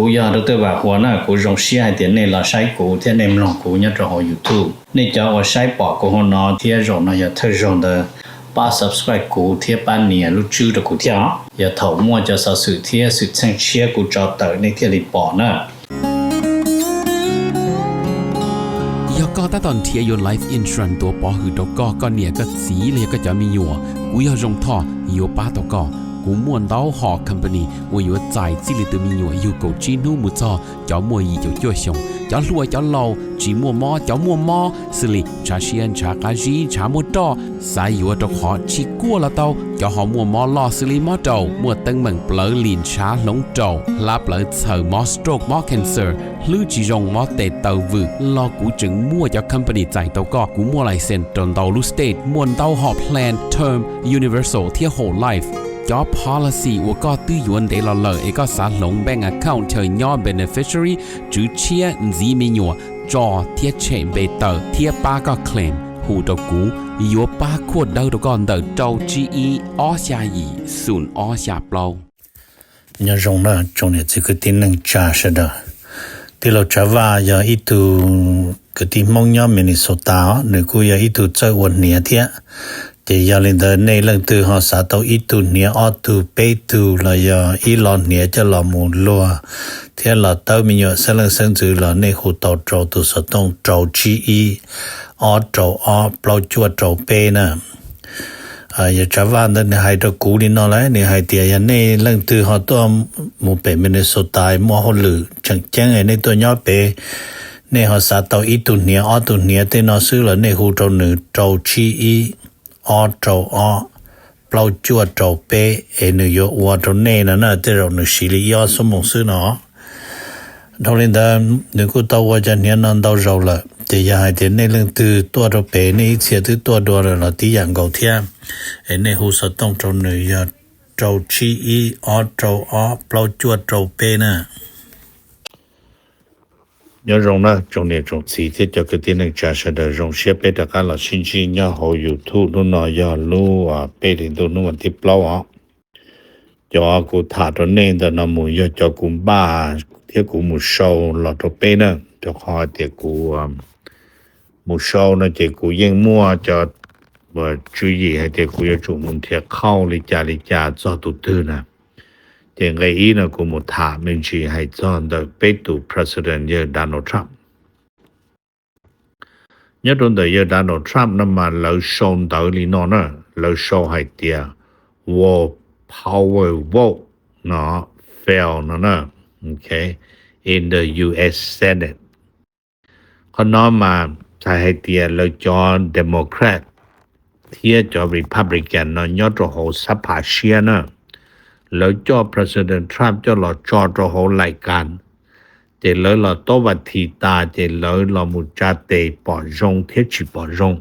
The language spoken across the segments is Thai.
กูยาดตัวว่าหัวหน้ากูจงเสียเดี๋ยวนี้ละใช้กูเที่ยในมลองกูเนี่ยจะหอ YouTube นี่จะว่าใช้ปอกกูหัวนอเที่ยจงนะอย่าเธอจงเดป้า subscribe กูเที่ยป้านเนี่ยรู้ชื่อตะกูเที่ยอย่าเถามั่วจะสะสื่อเที่ยสุดแสงเชียกูจอเตอในเที่ยลิปอนะก็ตอนเทียยน Life Insurance ตัวปอหือตกก็เนี่ยก็สีเลยก็จะมีอยู่กูอยากจงท่ออยู่ป้าตกกูม่วนเต้าหอ company 我有在这里的มีอยู่有够จีนูมุจอจะมัวอีจะจ่วยชงจะรวยจะเล่าจีมัวมอจะมัวมอสิลิชาเชียนชากาจีชามัวตอสายอยู่ตกหอชิกัวละเต้าจะหอมัวมอลอสิลิมอเต้ามัวตึงเหมือนเปลือลินชาหลงเต้าลาเปลือเสือมอสโตรกมอ cancer หรือจีจงมอเตเต้าวืรอกูจึงมัวจะ company ใจเต้าก็กูมัวไลเซนตนเต้าลูสเตทมวนเต้าหอ plan term universal เที่ย whole lifeจอ policy ว่าก็ตื้อยวนเดลเลอเอกสารลง bank account เธอย่อ beneficiary จื้อเชียจีมีหยัวจอเทียเชมเบเตอร์เทียป้าก็ claim หูตกูยัวป้าขวดเดาตก่อนเดาเจ้า GE อ้อชายีศูนย์อ้อชาเปล่าเนี่ยจงนะจงเนี่ย这个定能加是的ที่เราจะว่าอย่าอีตูก็ที่มองย่อมินิโซตาเนี่ยกูอย่าอีตูเจอวันเนี่ยเทียแต่ยาลินเดในเรื่องตัวหาสาตัวอีตูเนี่ยออตูเปตูละยาอีลอนเนี่ยจะละมูลัวเทียละตัวมีอยู่เสลังเส้นจือละในหูตัวโจตัวสต้องโจจีอีออโจออเปล่าจวดโจเปนะอย่าจะว่าในให้ตัวกูนี่นอเลยในให้เตียในเรื่องตัวหาตัวมูเปมินิโซตายมัวหลือจังแจ้งในตัวย่อเปในหาสาตัวอีตูเนี่ยออตูเนี่ยเตนอซื้อละในหูตัวหนึ่งโจจีอีออโจออเปล่าจวดโจเปนโยวัวตัวเน่นะเตเราหนึ่งสิริยอสมองซื้อเนาะทอลินดาหนึ่งกูตัวจะเนี่ยนั่นตัวเราละแต่อย่าให้เดี๋ยวในเรื่องตัวเราเปในเสียตัวเราที่อย่างเก่าเทียในหูสต้องโจหนึ่งยาโจชีอีออโจออเปล่าจวดโจเปนะnhớ rong na trong này trong chỉ thế cho cái tin này trả sẽ được rong xếp để cả là xin xin nhớ hậu YouTube nó nói giờ lu bé thì tôi nó tiếp lâu á cho cô thả cho nên là nó muốn cho cô ba thế cô một show là cho bé nữa cho họ thì cô một show nó chỉ cô yên mua cho và chú ý hay thì cô chủ muốn thiệt khâu lý trả cho tụt tư nè thì cái ý là của một thả mình chỉ hay chọn được bế tụ president như Donald Trump. Nhớ trong đời như Donald Trump nó mà lợi sông tới lý nó nè, lợi sông hay tìa war power vote nó fail nó nè, okay, in the US Senate. Còn nó mà hay tìa lợi cho Democrat, thìa cho Republican nó nhớ cho hồ sắp hạ xia nè. แล้วจอ President Trump จะรอจอโหรายการเจเลยรอโตวัติตาเจเลยรอมุจาเตปอจงเทชิปอจง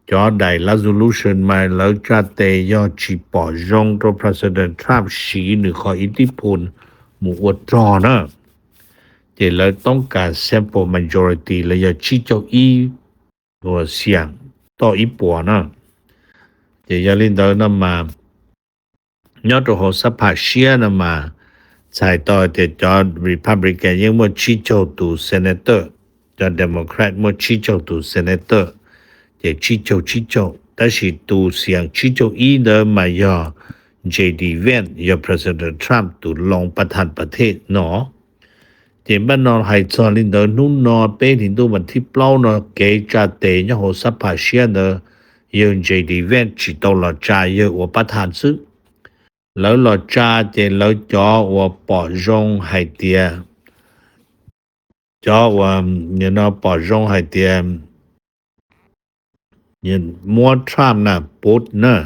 จอได้ resolution มาแล้วจาเตยอชิปอจงตัว President Trump สีหรือขออิทธิพลหมู่อจอนะเจเลยต้องการ simple majority แล้วยอชิเจ้าอีตัวเสียงต่ออีปัวนะเจยาลินเดอร์นำมาnhớตัวหัวสภาเชียนะมาใช้ต่อแต่จอ Republican ยังมั่วชี้โจตู Senator จอ Democrat มั่วชี้โจตู Senator แต่ชี้โจแต่สิตูเสียงชี้โจอีเดอมายอ JD Vance ยอ President Trump ตูลงประธานประเทศเนาะแต่บ้านนอนให้จอลินเดอนู่นนอเป้ถึงตัววันที่เปล่าเนาะเกจ่าเตยหัวสภาเชียเนอยัง JD Vance จิตละจ่ายเยอะว่าประธานซื้อแล้วเราจ้าเจแล้วจอว่าปอจงให้เตียจอว่าเนี่ยนะปอจงให้เตียเนี่ยมัวทรัมป์น่ะปุ๊ดเนอะ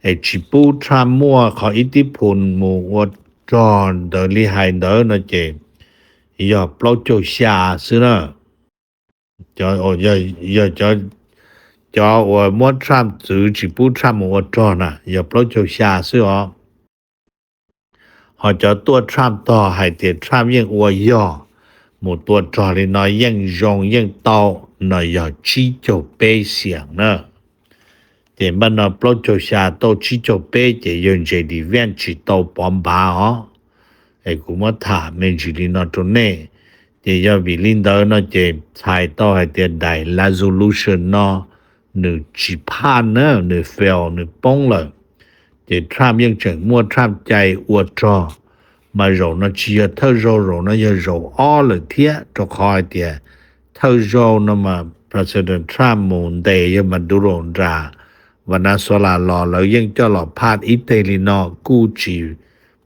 ไอ้จิปูทรัมป์มัวขออิทธิพลหมู่ว่าจอนเดลิไฮเดอร์นะเจอย่าเปล่าโจชาซื้อนะจออย่าจอว่ามัวทรัมป์จือจิปูทรัมป์มัวจอนน่ะอย่าเปล่าโจชาซื้ออ๋อhọ cho tua Trump to hay thì Trumpยังอวยย่อหมู่ตัวจอเลยน้อยยังยงยังโตน้อยอย่าชี้โจเป้เสียงเนอะแต่บ้านเราปลดโจชาโตชี้โจเป้จะยัง JD Vance ชี้โตปอมบาอ๋อ ai cũng mất thả mình chỉ đi nó trốn nè thì do vì linh đó nó chỉ sai to hay tiền đại resolution nó nửa chỉ pan nữa nửa fail nửa bông rồi thì Trump nhưng chẳng mua Trump chạy uất cho mà rồi nó chỉ thơ rồi nó giờ rồi all là thiết cho khỏi tiền thơ rồi nó mà President Trump muốn để cho mình đủ rộn ra và nó số là lò lợi dân cho lò phát ít tê li nó cú chỉ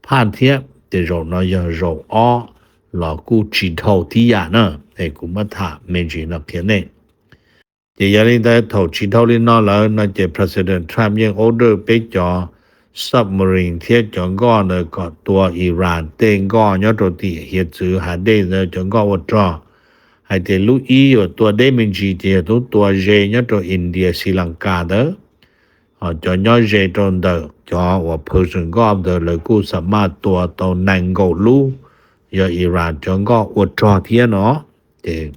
phát thiết thì rồi nó giờ rồi all là cú chỉ thầu tí à nữa thì cũng mất thả mình chỉ nó thế này thì giờ linh tới thầu chỉ thầu li nó là nó chỉ President Trump nhưng order bé cho submarine thiết chọn go nữa có tua Iran tên go nhớ rồi thì hiện chữ hà đây rồi chọn go vật cho hay thì lúc ý ở tua đây mình chỉ thì tua J nhớ rồi India Sri Lanka đó họ cho nhớ J trong đó cho và Persian Gulf đó là cú sắm mà tua tàu nành gầu lu giờ Iran chọn go vật cho thiết nó thì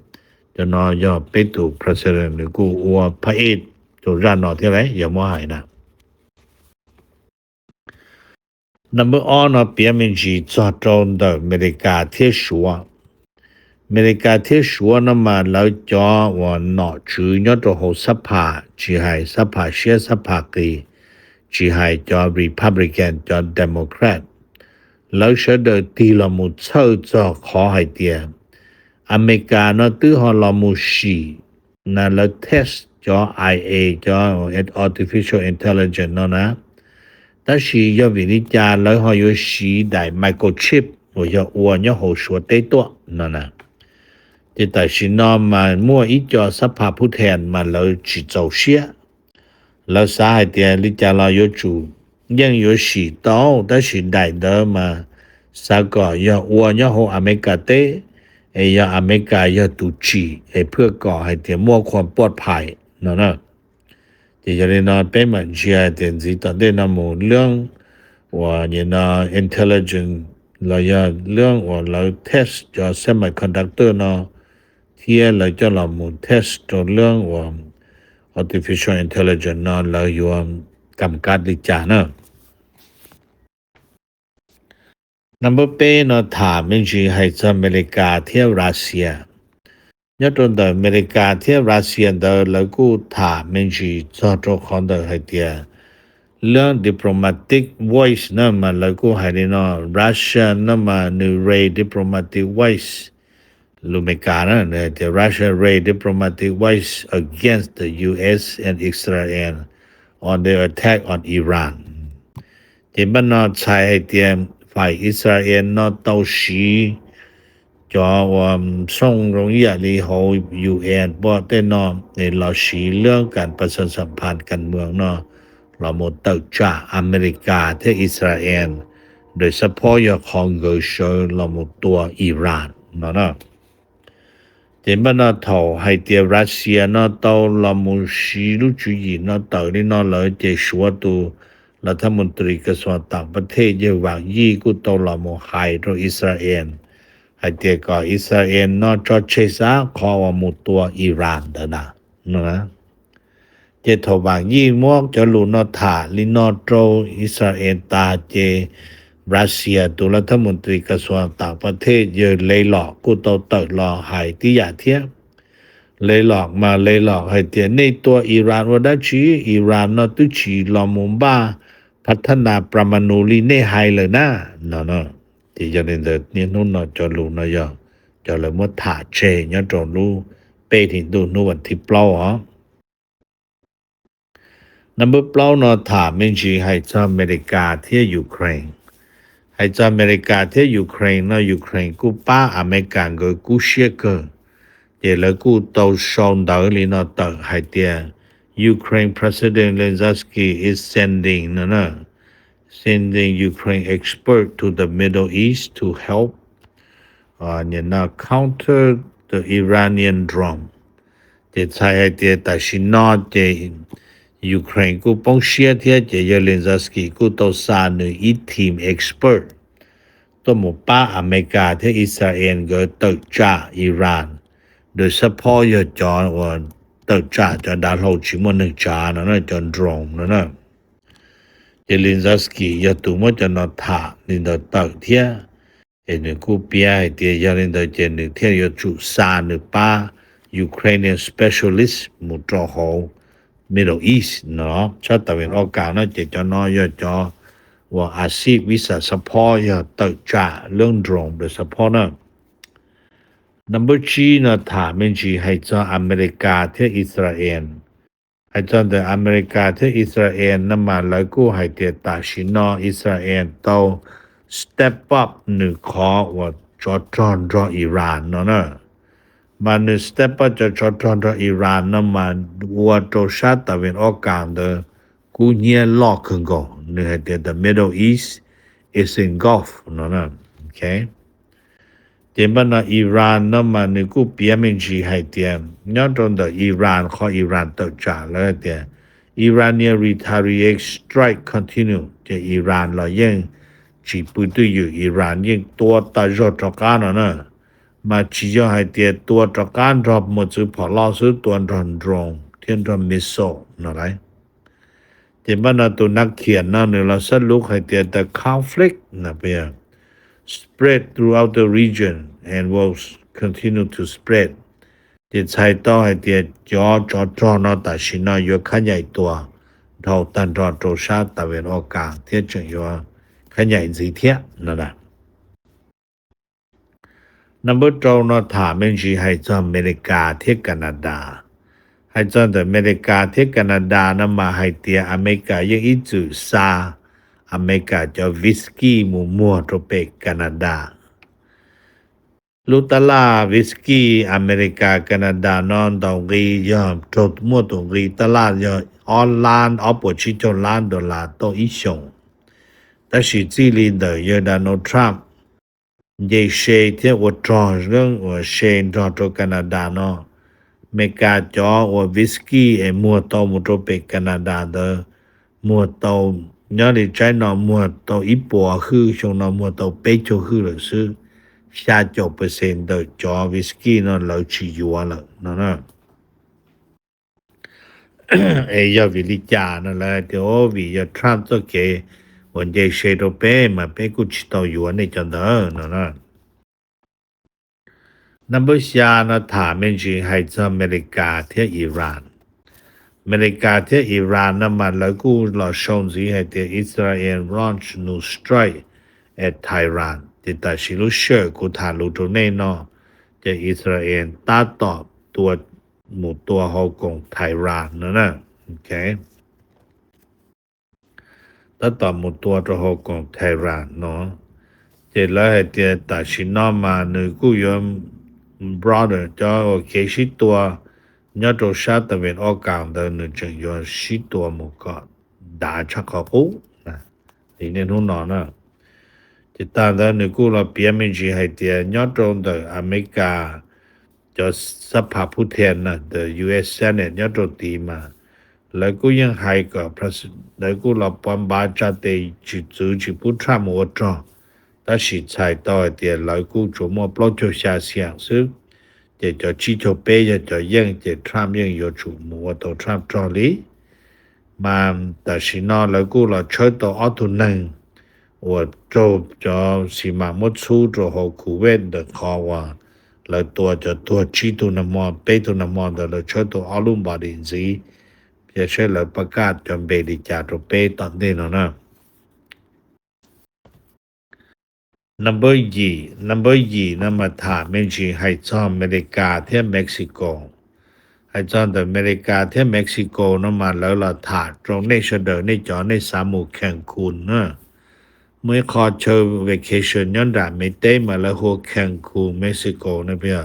cho nó do bé tụ president là cú và phải cho ra nó thế đấy giờ mua hay nè Number one nó biểu mình chỉ cho trong đó America thiết số America thiết số nó mà lấy cho và nó chữ nhớ cho hồ sắp hạ chỉ hay sắp hạ xe sắp hạ kỳ chỉ hay cho Republican cho Democrat lấy sẽ được thì là một sơ cho khó hay tiền America nó tự họ là một sĩ là lấy test cho IA cho Artificial Intelligence nó nè但是要为你家来好有时代 microchip 我要我要好说得多那呢แต่但是呢嘛มั่วอีจอสภาผู้แทนมาเลยจิเจ้าเสียแล้วสาเหตุลิจาเราอยู่จูยังอยู่สีโตแต่是ได้เดิมมาสาก็要我要好อเมริกาเต要อเมริกา要ตุจีเพื่อก่อให้เตรียมมั่วความปลอดภัยนั่นน่ะthì cho nên nó bên mình chia tiền gì tận đây là một lượng và như nó intelligent là ya lượng và là test cho semiconductor nó thì là cho là một test cho lượng và artificial intelligence nó là dùng cảm giác đi trả nữa number B nó thả mình chỉ hay cho America theo Russia nhớ trong đời America theo Russia đó là cú thả mình chỉ cho con đời hay tiền lượng diplomatic voice nó mà là cú hay nó Russia nó mà new raise diplomatic voice America nó thì Russia raise diplomatic voice against the US and Israel on their attack on Iran thì bên nó sai hay tiền phải Israel nó tao xí choส่งโรงเรียนที่เฮา UN บ่แต่เนาะเราสีเรื่องการประชาสัมพันธ์กันเมืองเนาะเราหมดตกจากอเมริกาที่อิสราเอลโดยเฉพาะอย่างของเกษตรเราหมดตัวอิหร่านเนาะแต่มันเนาะเท่าให้เตียรัสเซียเนาะเตาเราหมดสีรู้จุยเนาะเตานี่เนาะเลยจะชัวตัวรัฐมนตรีกระทรวงต่างประเทศเยอะว่ายี่กูเตาเราหมดให้ตัวอิสราเอลให้เตียก็อิสราเอลนอจอเชซาขอว่าหมดตัวอิหร่านเด้อนะเจทบางยี่มวกจะลูนอถาลินอโตรอิสราเอลตาเจรัสเซียตุรัฐมนตรีกระทรวงต่างประเทศเยอะเลยหลอกกูโตเติร์ลอหายที่อย่าเทียบเลยหลอกมาเลยหลอกให้เตียในตัวอิหร่านว่าได้ชีอิหร่านนอตุชีลอมุมบ้าพัฒนาปรมาณูลีเนไฮเลยนะเนาะthì cho nên là những nó nói cho luôn nó giờ cho là mất thả chê nhớ cho luôn bê thì tôi nó vẫn thịt plau hả number plau nó thả mình chỉ hay cho America theo Ukraine hay cho America theo Ukraine nó Ukraine cú ba America người cú xia cơ để là cú tàu sông đỡ li nó tờ hay tiền Ukraine President Zelensky is sending nó sending Ukraine experts to the Middle East to help counter the Iranian drone. They say that she not the Ukraine ku pong share the Zelensky ku to sa nu i team expert. To mo pa America the Israel go to cha Iran. The support your John or to cha cho da ho chi mo nu cha no cho drone no. Zelensky ya tu mo cho nó thả nên nó tự thế ene ku pia te yalen da chen ne the yo chu sa ne pa Ukrainian specialist mu tro ho Middle East no cha ta wen o ka na che cho no yo cho wa asi visa support ya ta cha lung drone the support na number 3นะถามมันจีให้เจ้าอเมริกาที่อิสราเอลให้เจ้าแต่อเมริกาที่อิสราเอลนั้นมาแล้วก็ให้เตียตาชินออิสราเอลต้อง step up หนึ่งขอว่าจอดจอนรออิหร่านเนาะนะมันหนึ่ง step up จะจอดจอนรออิหร่านนั้นมาว่าตัวชาติตะวันออกกลางเดอกูเนี่ยล็อกขึ้นก่อนหนึ่งให้เตีย the Middle East is engulfed เนาะนะโอเคเจมนะอิหร่านนั้นมานึกูเปียมินจีให้เตียย้อนตรงแต่อิหร่านขออิหร่านตกจ่าแล้วเตีย Iranian retaliate strike continue จะอิหร่านเรายังจีปุตุอยู่อิหร่านยังตัวตะจอดตะการนะมาจีจะให้เตียตัวตะการรอบหมดซื้อพอล่อซื้อตัวดรอนดรองเทียนดรอนมิสโซนั่นไรเจมนะตัวนักเขียนนั่นเนี่ยเราสรุปให้เตีย the conflict นะเปียspread throughout the region and will continue to spread จะใช้ต่อให้เตียจอนะแต่ชินะอยู่ขยายตัวเราตันรอโตชาตะเวนออกกลางเทียจึงอยู่ขยายสิเทียนั่นแหละ number 2นะถามมันสิให้เจ้าอเมริกาที่แคนาดาให้เจ้าอเมริกาที่แคนาดานั้นมาให้เตียอเมริกายังอีจุซาอเมริกาจะวิสกี้มัวๆตัวเปกแคนาดาลูตลาวิสกี้อเมริกาแคนาดานอนตองรียอมจดมัวตองรีตลาดยอออนไลน์ออปชิจล้านดอลลาร์ต่ออีชงแต่สิจีลีเดอร์ยอดานทรัมป์เยเชที่ว่าจอเรื่องว่าเชนจอตัวแคนาดาเนาะเมกาจอว่าวิสกี้มัวต่อมุตัวเปกแคนาดาเดอมัวต่อยอดใจนอมัวต่ออีปัวคือชงนอมัวต่อเปโชคือหรือซื้อ60% 的 จอวิสกี้เนาะเราชีอยู่แล้วเนาะยาวิลิจานั่นแหละเดี๋ยววิยาทรัมป์ตัวเกวันเจเชโตเปมาเปกุชิตอยู่ในจันเดอเนาะนับชานะถามมันจีให้เจ้าอเมริกาที่อิหร่านอเมริกาที่อิหร่านนั้นมาแล้วกูเราชงสิให้ที่อิสราเอล launch new strike at Tehranแต่ตาชิลุเชอร์กูถาลูตรงนี้เนาะจะอิสราเอลตาตอบตัวหมู่ตัวฮ่องกงไทยรานนะโอเคตาตอบหมู่ตัวฮ่องกงไทยรานเนาะเจแล้วให้เตียตาชินอมาหนึ่งกูยอม brother จะโอเคชิตัวยอดชาตะเวนออกกลางเดินหนึ่งจึงยอมชิตัวหมู่ก็ด่าชักเขากูนะทีนี้ทุนนอนนะจิตตาแล้วนึกเราเปลี่ยนมิจิให้เตียยอดตรงแต่อเมริกาจะสภาผู้แทนนะ the US Senate ยอดตรงตีมาแล้วก็ยังให้กับแล้วก็เราปนบาจัดเตจิจูจิผู้ทำหัวจอแต่สิใช้ต่อเตียแล้วก็จะมาปลดจุชาเสียงซึ่งจะชิโชเปจะยังจะทำยังอยู่จุมัวตัวทำจอลีมาแต่สินอแล้วก็เราเชิดตัวอัตุนึง我做咗是盲目操作好苦味的考话来多就多知道那么背到那么的了出到阿鲁巴电子也是来ประกาศจำเป็นที่จะตัวเป้ตอนนี้นะ number 2นั่นมาถามไม่ใช่ให้จอมอเมริกาที่เม็กซิโกให้จอมแต่อเมริกาที่เม็กซิโกนั่นมาแล้วเราถามตรงนี้เสดอในจอในสามุแข่งคุณนะเมื่อขอเชิญ vacation ย้อนด่าไม่ได้มาแล้วหัวแข่งคูเม็กซิโกนะเพื่อ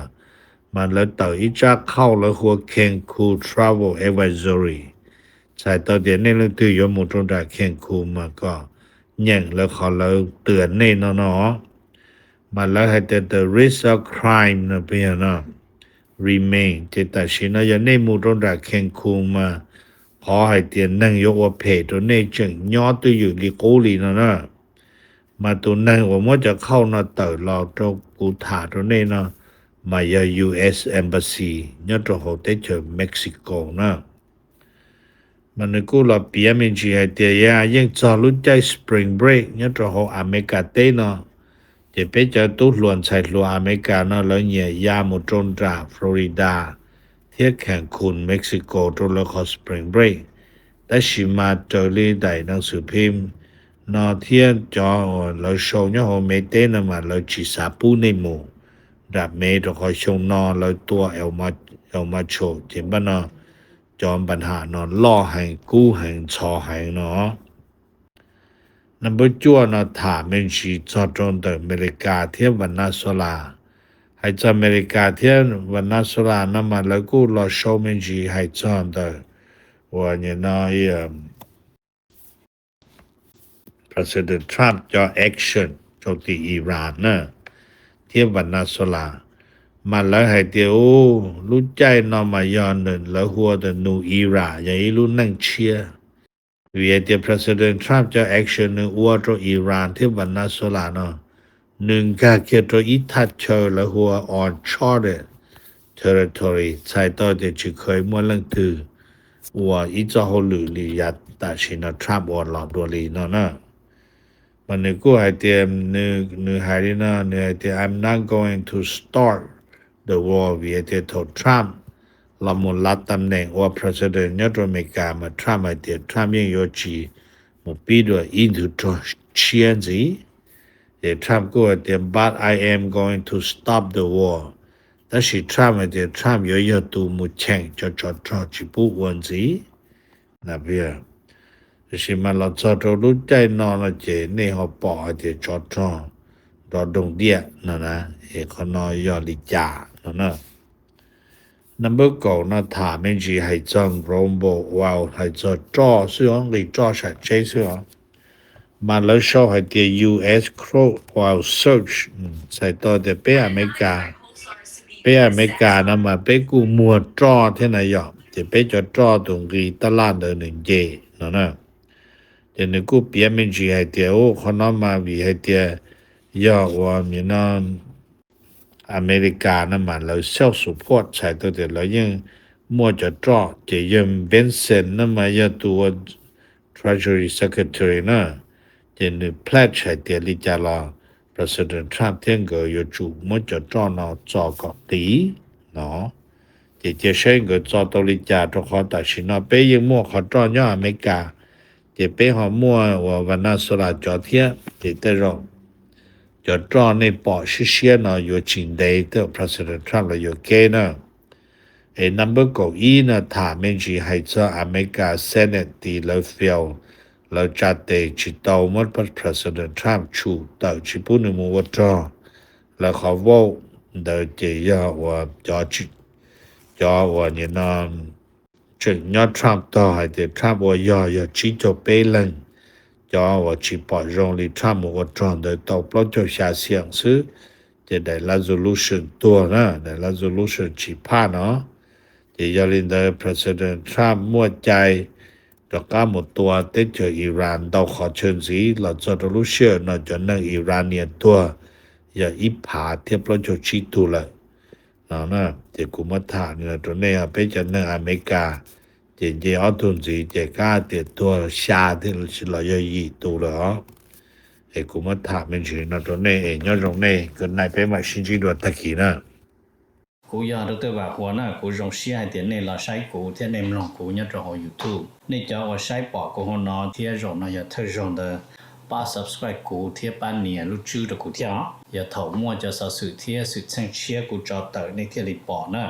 มาแล้วต่ออีจากเข้าแล้วหัวแข่งคู travel advisory ใช่ต่อเดี๋ยวนี้เราตื่นยมุตรงด่าแข่งคูมาก็ยังแล้วขอเราเตือนนี่เนาะมาแล้วให้แต่ the risk of crime นะเพื่อเนาะ remain จะตัดสินนะยังนี่มุตรงด่าแข่งคูมาขอให้เตือนนั่งยกว่าเพจตัวนี้จึงย้อนตัวอยู่ที่กูลีเนาะมาตัวนั้นว่าจะเข้านะเตอเราตัวกูถาตัวนี้นะมาอย่า US Embassy ยอดตัวโฮเทลเจอเม็กซิโกนะมันกูเราเปียมินจีให้เตียยังจอรุ่นใจ Spring Break ยอดตัวโฮอเมริกาเต้นะ จะไปเจอตู้หลวนใส่หลวงอเมริกาเนาะแล้วเนี่ยยาหมดจนดราฟลอริดาเที่ยแข่งคุณเม็กซิโกตัวละครสปริงเบรกแต่ชิมาเจอลีได้หนังสือพิมพ์นอเที่ยจอเราโชว์เนี่ยโฮเมเต้นมาเราจีสาปูในหมู่ดับเมตรคอยชงนอเราตัวเอลมาโชว์จริงป่ะเนาะจอมปัญหานอนล่อให้กู้ให้ชอให้เนาะนับจั่วเนาะถามเป็นชีจอดตรงแต่อเมริกาเที่ยวันนาโซลาให้จออเมริกาเที่ยวันนาโซลานั่นมาแล้วกู้รอโชว์เป็นชีให้จอดแต่ว่าเนี่ยเนาะPresident Trump จะ action โจมตีอิหร่านนะเที่ยวันนาโซลามาแล้วให้เดียวรู้ใจนอมายอนนึงแล้วหัวแต่นูอิหร่านอย่างนี้รู้นั่งเชียร์วิเดีย President Trump จะ action นึงอัวตัวอิหร่านเที่ยวันนาโซลาเนาะหนึ่งก็เกี่ยวกับอิทัชเชอร์แล้วหัว uncharted territory ใช้ต่อเดี๋ยวจะเคยมั่วเรื่องถือว่าอีจะหัวหรือลียัดแต่ชินะ Trump อ่อนหลอดตัวลีเนาะนะมันนึกกูให้เตรียมนึกให้ดีนะนึกให้เตรียม I'm not going to start the war วิเดียโทษ Trump ละมุนลัดตำแหน่งว่า President ยอดอเมริกามา Trump ให้เตรียม Trump ยังโยจีมุปีด้วย into เชียนสิเดี๋ยว Trump กูให้เตรียม but I am going to stop the war แต่สิ Trump ให้เตรียม Trump ยอตูมุแข่งจอจิปุวันสินะเพื่อสิมาเราจะรู้ใจนอนละเจในหอปอเจจอดรอดงเดียนะขอนอยอลิจานะ number 9นะถามเป็นจีให้จังโรมโบว้าวให้จะจ่อซึ่งหรือจ่อใช้ใช่ซึ่งมาแล้วชอบให้เดีย US Crow Wow Search ใส่ต่อเดียไปอเมริกานะมาไปกูมัวจ่อที่ไหนยอมจะไปจะจ่อตรงกีตลาดหนึ่งเจนะเดี๋ยวนึกกูเปลี่ยนเป็นจีให้เดียวคนนั้นมาวิให้เดียยอว่ามีนั่นอเมริกานั่นมันเราเซลสุพอร์ตใช้ตัวเดียวเรายังมัวจะจ่อจะยังเบนเซนนั่นมายตัว Treasury Secretary นะจะนึก pledge ให้เดียลิจาลา President Trump เที่ยงก็อยู่จูมัวจะจ่อเนาะจ่อก็ตีเนาะจะใช้ก็จ่อตัวลิจาตัวเขาตัดสินเนาะไปยังมัวเขาจ่อย่ออเมริกาจะไปหอมัวว่าวันนาโซลาจอเทียจะได้รอจะจ่อในปอชิเชียเนาะอยู่จิงเดย์เตอร์ President Trump แล้วอยู่เกนะnumber 9นะถามเป็นจีให้จะอเมริกา Senate ตีแล้วเฟลแล้วจัดเตจิตเอาหมด President Trump ชูต่อจิปุ่นมัวจ่อแล้วเขาว่าเดี๋ยวจะยาว่าจอว่าเนี่ยนะจึงยอด Trump ต่อให้เดี๋ยว Trump ว่ายอชิจบไปเลยจอว่าชิปอรงลี Trump ว่าจอนเดี๋ยวต่อปลดจชาเสียงซื้อจะได้ resolution ตัวนะได้ resolution ชิพาเนาะจะยอลินเดอร์ President Trump มั่วใจดอกก้าหมดตัวติดเจออิหร่านดอกขอเชิญสีเราจะรู้เชื่อนะจนนั่งอิหร่านเนี่ยตัวอย่าอิผาเทียบปลดจชิตัวเลยนะเจ้ากุมารถาเนี่ยตัวนี้ไปจากในอเมริกาเจ้าเอาทุนสิเจ้าก้าเด็ดตัวชาที่เราจะยีตัวเลยเจ้ากุมารถาเป็นชื่อนะตัวนี้ยอดตรงนี้ก็นายไปมาชินจิตัวตะกี้นะกูอยากรู้ว่าหัวหน้ากูรงเสียเดี๋ยวนี้เราใช้กูที่ในมลองกูเนี่ยจะเอายูทูบนี่จะว่าใช้ปอกกูหัวหน้าที่รงนะอย่าเธอรงเดอป้า subscribe กูที่ป้าเนี่ยรู้ชื่อ的กูที่อย่าถอมั่วจะสื่อที่สื่อเชิงเชียกูจอเตอในที่รีปอนะ